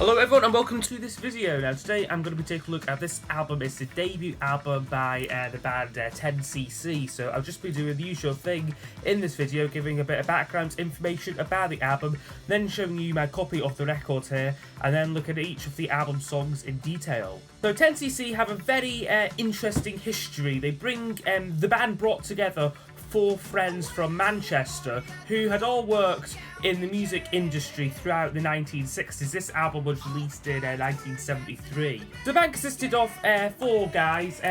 Hello everyone and welcome to this video. Now today I'm going to be taking a look at this album. It's the debut album by the band 10cc. So I'll just be doing the usual thing in this video, giving a bit of background information about the album, then showing you my copy of the record here, and then looking at each of the album songs in detail. So 10cc have a very interesting history. They bring, the band brought together four friends from Manchester who had all worked in the music industry throughout the 1960s. This album was released in 1973. The band consisted of four guys,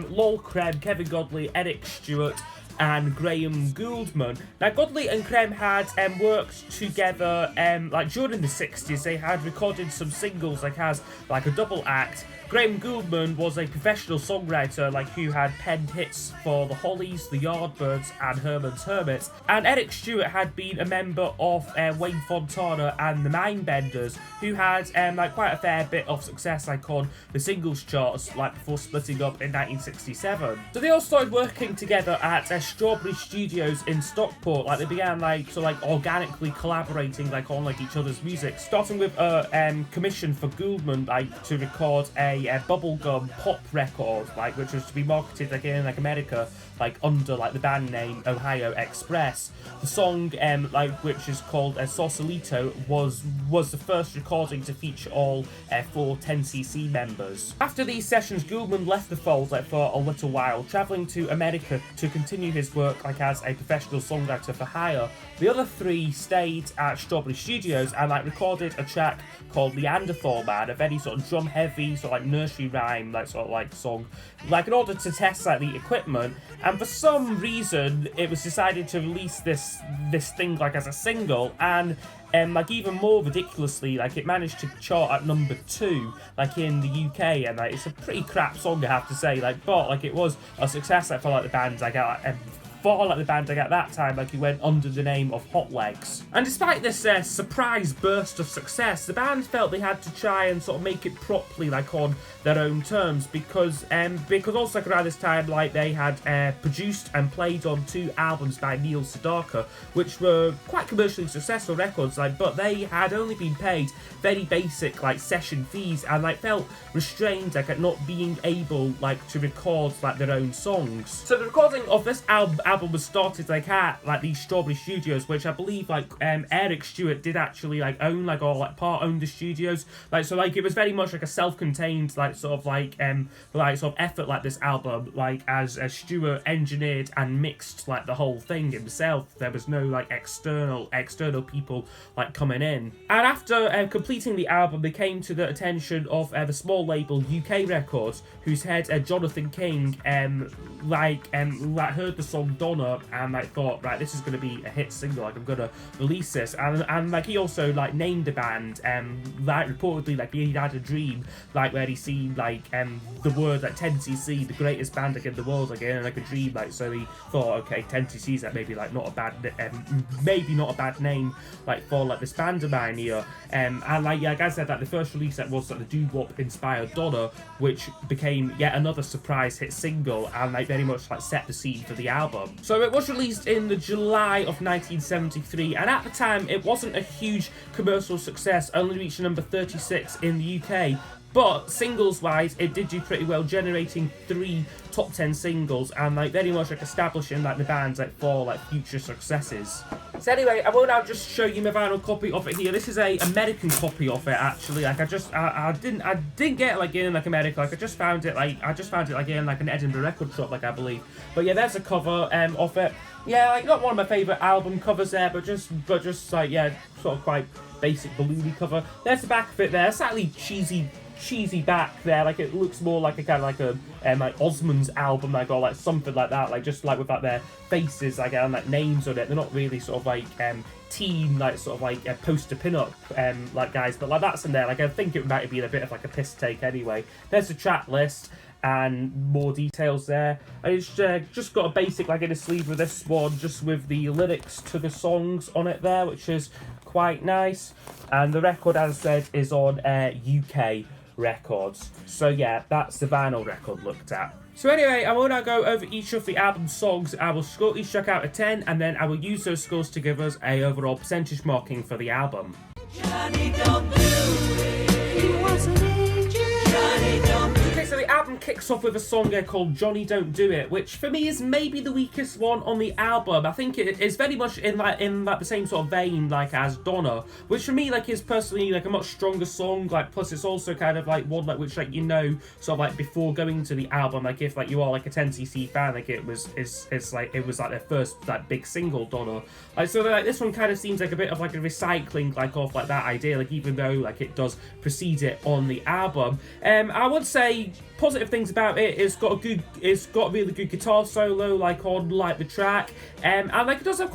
Lol Creme, Kevin Godley, Eric Stewart, and Graham Gouldman. Now Godley and Creme had worked together like during the 60s. They had recorded some singles as a double act. Graham Gouldman was a professional songwriter who had penned hits for the Hollies, the Yardbirds, and Herman's Hermits. And Eric Stewart had been a member of Wayne Fontana and the Mindbenders, who had quite a fair bit of success on the singles charts before splitting up in 1967. So they all started working together at Strawberry Studios in Stockport. They began organically collaborating on each other's music, starting with a commission for Gouldman to record a bubblegum pop record which was to be marketed in America under the band name Ohio Express. The song which is called Sausalito was the first recording to feature all four 10cc members. After these sessions, Gouldman left the fold for a little while, travelling to America to continue his work as a professional songwriter for hire. The other three stayed at Strawberry Studios and recorded a track called Neanderthal Man, a very drum heavy nursery rhyme song, in order to test the equipment. And for some reason it was decided to release this thing as a single, and even more ridiculously, it managed to chart at number 2 in the UK, and it's a pretty crap song, I have to say, but it was a success for the bands for the band at that time, he went under the name of Hot Legs. And despite this surprise burst of success, the band felt they had to try and make it properly on their own terms, because also around this time they had produced and played on 2 albums by Neil Sedaka, which were quite commercially successful records, but they had only been paid very basic session fees, and felt restrained at not being able to record their own songs. So the recording of this album was started at these Strawberry Studios, which I believe Eric Stewart did actually own or part own the studios. So it was very much a self-contained effort this album, as Stewart engineered and mixed the whole thing himself. There was no external people coming in. And after completing the album, they came to the attention of the small label UK Records, whose head Jonathan King heard the song Donna and thought, right, this is going to be a hit single, I'm going to release this. And he also named the band, reportedly he had a dream where he seen the word 10cc, the greatest band in the world, in a dream, so he thought, okay, 10cc is maybe not a bad name for this band of mine here. And like I said, the first release was the doo-wop inspired Donna, which became yet another surprise hit single, and very much set the scene for the album. So it was released in the July of 1973, and at the time it wasn't a huge commercial success, only reached number 36 in the UK. But singles-wise, it did do pretty well, generating 3 top 10 singles, and very much establishing the bands for future successes. So anyway, I will now just show you my vinyl copy of it here. This is a American copy of it, actually. I didn't get it in America. I just found it in an Edinburgh record shop, I believe. But yeah, there's a cover of it. Yeah, not one of my favourite album covers there, but just quite basic balloony cover. There's the back of it there, slightly cheesy back there, it looks more like a kind of Osmonds album, or something like that, just with their faces and names on it. They're not really teen poster pin-up guys, but that's in there. I think it might have been a bit of a piss take anyway. There's the track list and more details there. It's just got a basic inner sleeve with this one, just with the lyrics to the songs on it there, which is quite nice. And the record, as I said, is on UK Records. So yeah, that's the vinyl record looked at. So anyway, I will now go over each of the album songs. I will score each track out of 10, and then I will use those scores to give us a overall percentage marking for the album. Johnny, don't do it. Okay, so the album kicks off with a song called Johnny Don't Do It, which for me is maybe the weakest one on the album. I think it is very much in the same sort of vein as Donna, which for me is personally a much stronger song. Plus it's also kind of one which sort of before going to the album, if you are a 10cc fan, it was their first big single, Donna. So this one kind of seems like a bit of a recycling of that idea, even though it does precede it on the album. I would say positive things about it. It's got a really good guitar solo on the track, and it does have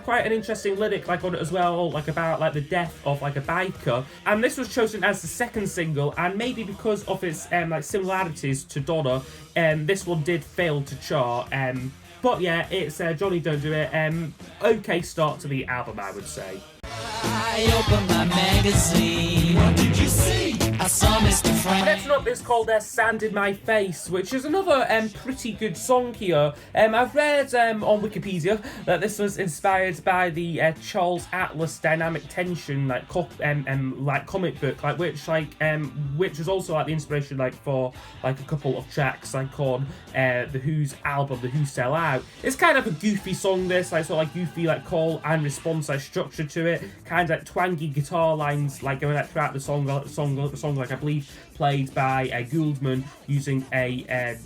quite an interesting lyric on it as well, about the death of a biker. And this was chosen as the second single, and maybe because of its similarities to Donna, this one did fail to chart. But yeah, it's Johnny Don't Do It. Okay start to the album, I would say. I opened my magazine. What did you see? I saw Mr. Frank. Next up is called Sand in My Face, which is another pretty good song here. I've read on Wikipedia that this was inspired by the Charles Atlas Dynamic Tension comic book, which was also the inspiration for a couple of tracks on the Who's album, The Who Sell Out. It's kind of a goofy song, this goofy call and response structure to it, kind of twangy guitar lines going throughout the song I believe played by Gouldman using a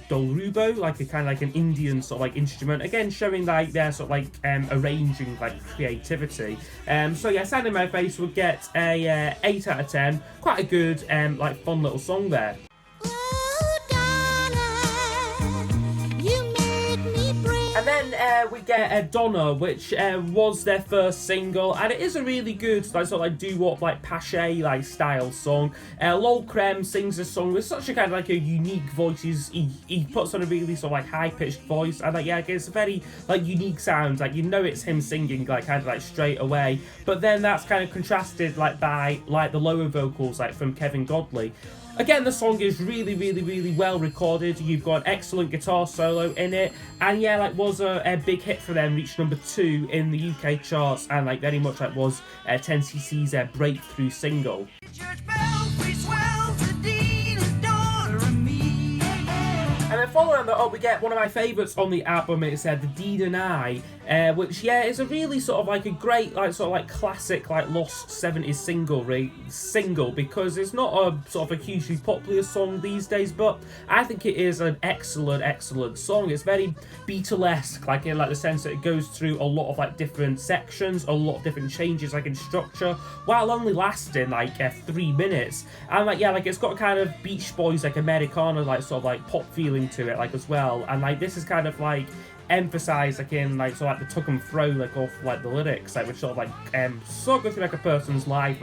dolrubo, an Indian sort of instrument, again showing their sort of arranging creativity. So yeah, Sand in My Face would get a 8 out of 10. Quite a good fun little song there. And then we get Donna, which was their first single, and it is a really good sort of doo-wop pache style song. Lol Creme sings this song with such a kind of a unique voice. He puts on a really sort of high pitched voice, and it's a very unique sound. It's him singing kind of straight away, but then that's kind of contrasted by the lower vocals from Kevin Godley. Again, the song is really, really, really well recorded. You've got an excellent guitar solo in it, and yeah, was a big hit for them. Reached number 2 in the UK charts, and very much was 10cc's breakthrough single. And then following that up, we get one of my favourites on the album. It's The Deed and I, which is a really sort of a great classic lost 70s single, because it's not a sort of a hugely popular song these days, but I think it is an excellent song. It's very Beatlesque, in the sense that it goes through a lot of different sections, a lot of different changes in structure, while only lasting 3 minutes. And it's got a kind of Beach Boys Americana sort of pop feeling to it as well, and this is kind of emphasised in the tuck and throw of the lyrics, which sort of go through a person's life,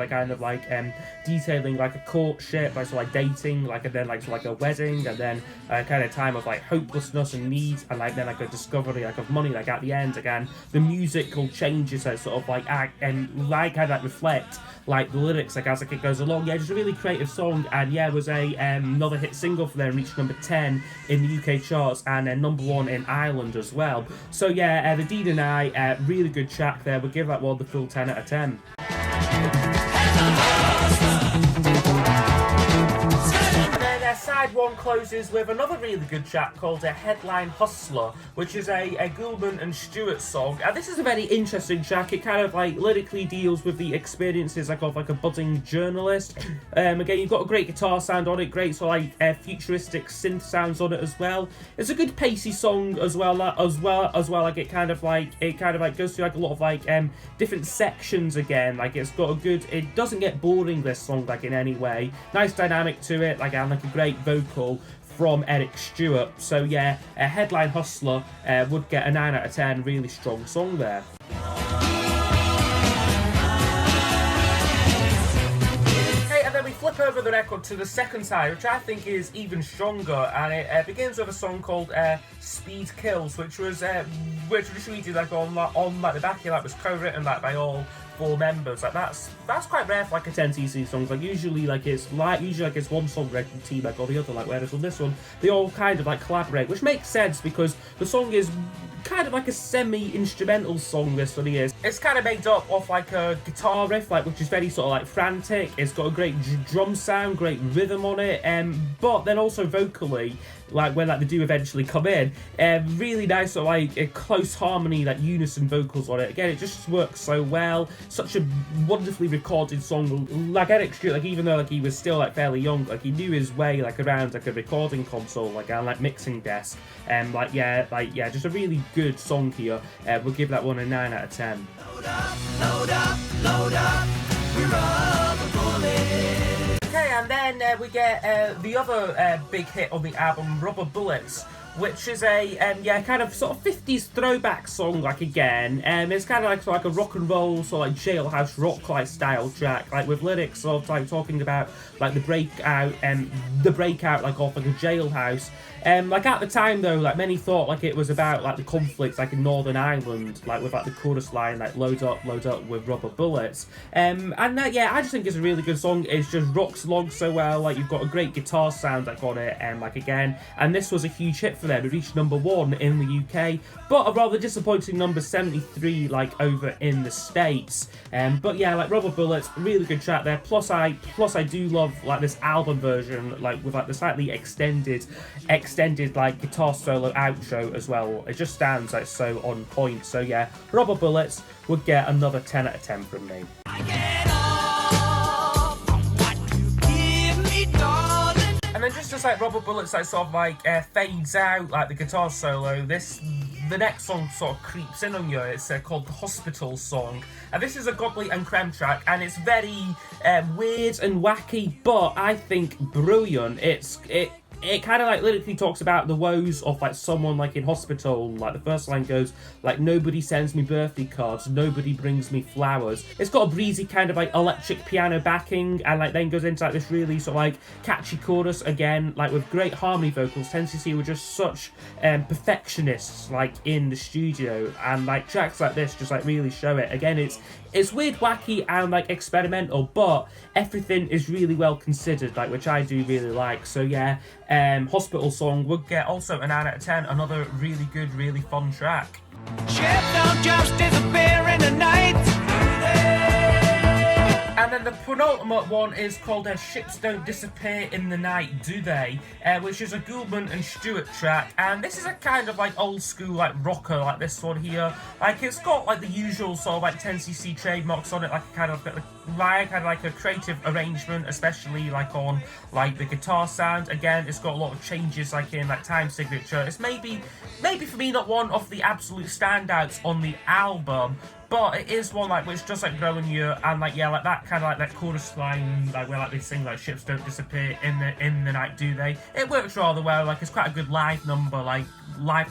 detailing a courtship, dating, and then a wedding, and then a kind of time of hopelessness and need, and then a discovery of money at the end. Again, the musical changes sort of act and kind of reflect the lyrics as it goes along. Yeah, just a really creative song, and yeah, it was another hit single for them, reached number 10 in the UK charts, and number 1 in Ireland as well. So yeah, The Deed and I, really good track there. We'll give that one the full 10 out of 10. Side 1 closes with another really good track called Headline Hustler, which is a Gouldman and Stewart song. And this is a very interesting track. It kind of lyrically deals with the experiences of a budding journalist. Again, you've got a great guitar sound on it, great sort of futuristic synth sounds on it as well. It's a good pacey song as well. It kind of goes through a lot of different sections again. It's got a good. It doesn't get boring, this song, in any way. Nice dynamic to it, and a great vocal from Eric Stewart. So yeah, a Headline Hustler would get a 9 out of 10. Really strong song there. We flip over the record to the second side, which I think is even stronger, and it begins with a song called Speed Kills, which was distributed on the back here, was co-written by all 4 members. That's quite rare for a 10cc song. Usually it's one song written team or the other, whereas on this one they all kind of collaborate, which makes sense because the song is kind of like a semi-instrumental song, this one is. It's kind of made up of like a guitar riff, like which is very sort of like frantic. It's got a great drum sound, great rhythm on it, but then also vocally, like when like they do eventually come in, really nice sort of like a close harmony, like unison vocals on it. Again, it just works so well. Such a wonderfully recorded song. Like Eric Stewart, like even though like he was still like fairly young, like he knew his way like around like a recording console, like and like mixing desk, like yeah, just a really good song here. We'll give that one a 9 out of 10. Load up, load up, load up, we're Rubber Bullets. Okay, and then we get the other big hit on the album, Rubber Bullets, which is a kind of sort of 50s throwback song, like again. It's kind of like a rock and roll sort of like jailhouse rock like style track, like with lyrics sort of like talking about like the breakout like off like a jailhouse. Like at the time though, like many thought like it was about like the conflicts like in Northern Ireland, like with like the chorus line like load up with rubber bullets. And yeah, I just think it's a really good song. It just rocks along so well. Like you've got a great guitar sound like on it, like again, and this was a huge hit for them. It reached #1 in the UK, but a rather disappointing number 73 like over in the States. But yeah, like Rubber Bullets, really good track there. Plus I do love like this album version, like with like the slightly extended like guitar solo outro as well. It just stands like so on point. So yeah, Rubber Bullets would get another 10 out of 10 from me. And then just as like Rubber Bullets like sort of like fades out like the guitar solo, the next song sort of creeps in on you. It's called the Hospital Song, and this is a Godley and Creme track, and it's very weird and wacky, but I think brilliant. It kind of like literally talks about the woes of like someone like in hospital. Like the first line goes like, nobody sends me birthday cards, nobody brings me flowers. It's got a breezy kind of like electric piano backing, and like then goes into like this really sort of like catchy chorus again, like with great harmony vocals. 10cc were just such perfectionists like in the studio, and like tracks like this just like really show it. Again, it's weird, wacky, and like experimental, but everything is really well considered, like which I do really like. So yeah, Hospital Song would get also a 9 out of 10. Another really good, really fun track. Ships don't just disappear in the night. And then the penultimate one is called Ships Don't Disappear in the Night, Do They? Which is a Gulman and Stewart track. And this is a kind of like old school like rocker, like this one here. Like it's got like the usual sort of like 10cc trademarks on it, like a kind of like a creative arrangement, especially like on like the guitar sound. Again, it's got a lot of changes like in like time signature. It's maybe for me not one of the absolute standouts on the album, but it is one like which just like growing you, and like yeah, like that kind of like that chorus line, like where like they sing like ships don't disappear in the night, do they? It works rather well. Like it's quite a good live number. Like I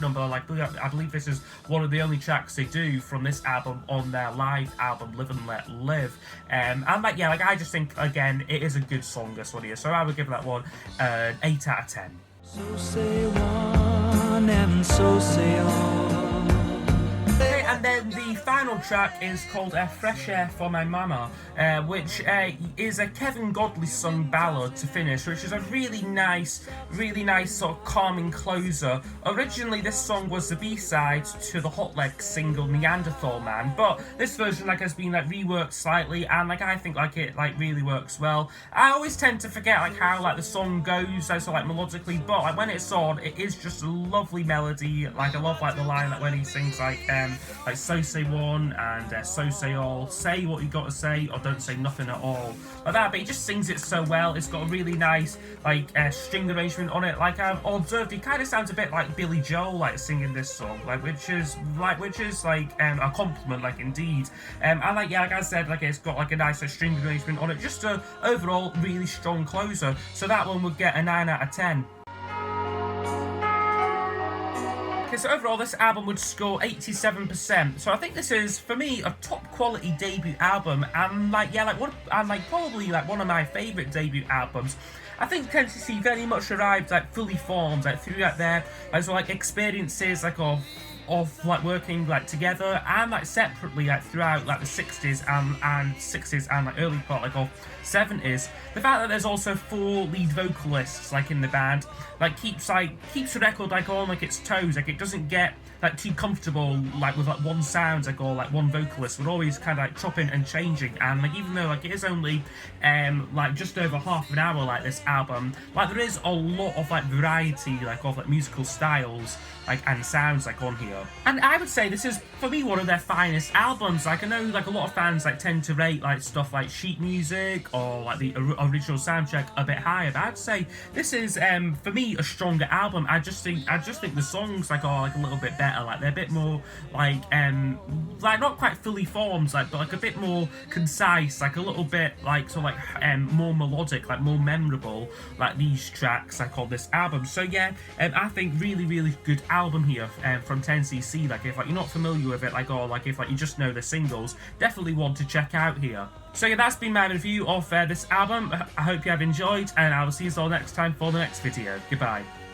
believe this is one of the only tracks they do from this album on their live album, Live and Let Live. And like yeah, like I just think again it is a good song, this one here. So I would give that one 8 out of 10. So say one and so say all. And then the final track is called Fresh Air for My Mama, which is a Kevin Godley sung ballad to finish, which is a really nice sort of calming closer. Originally this song was the B-side to the Hot Legs single Neanderthal Man, but this version like has been like reworked slightly, and like I think like it like really works well. I always tend to forget like how like the song goes so like melodically, but like when it's on, it is just a lovely melody. Like I love like the line that when he sings like so say one and so say all, say what you gotta say or don't say nothing at all, like that. But he just sings it so well. It's got a really nice like string arrangement on it. Like I've observed, he kind of sounds a bit like Billy Joel like singing this song, like which is a compliment, like indeed. And like yeah, like I said, like it's got like a nice string arrangement on it. Just a overall really strong closer. So that one would get a 9 out of 10. Okay, so overall this album would score 87%. So I think this is, for me, a top quality debut album, and like yeah, like probably like one of my favourite debut albums. I think 10cc very much arrived like fully formed like throughout their like experiences like of of like working like together and like separately like throughout like the 60s and like early part like of 70s. The fact that there's also 4 lead vocalists like in the band like keeps the record like on like its toes. Like it doesn't get like too comfortable like with like one sound like or like one vocalist. We're always kind of like chopping and changing, and like even though like it is only like just over half an hour like this album, like there is a lot of like variety like of like musical styles like and sounds like on here. And I would say this is for me one of their finest albums. Like I know like a lot of fans like tend to rate like stuff like sheet music or like the original soundtrack a bit higher, but I'd say this is for me a stronger album. I just think the songs like are like a little bit better. Like they're a bit more like not quite fully formed like, but like a bit more concise, like a little bit like sort of like more melodic, like more memorable, like these tracks like on this album. So yeah, I think really good album here from 10cc. Like if like you're not familiar with it like or like if like you just know the singles, definitely one to check out here. So yeah, that's been my review of this album. I hope you have enjoyed, and I will see you all next time for the next video. Goodbye.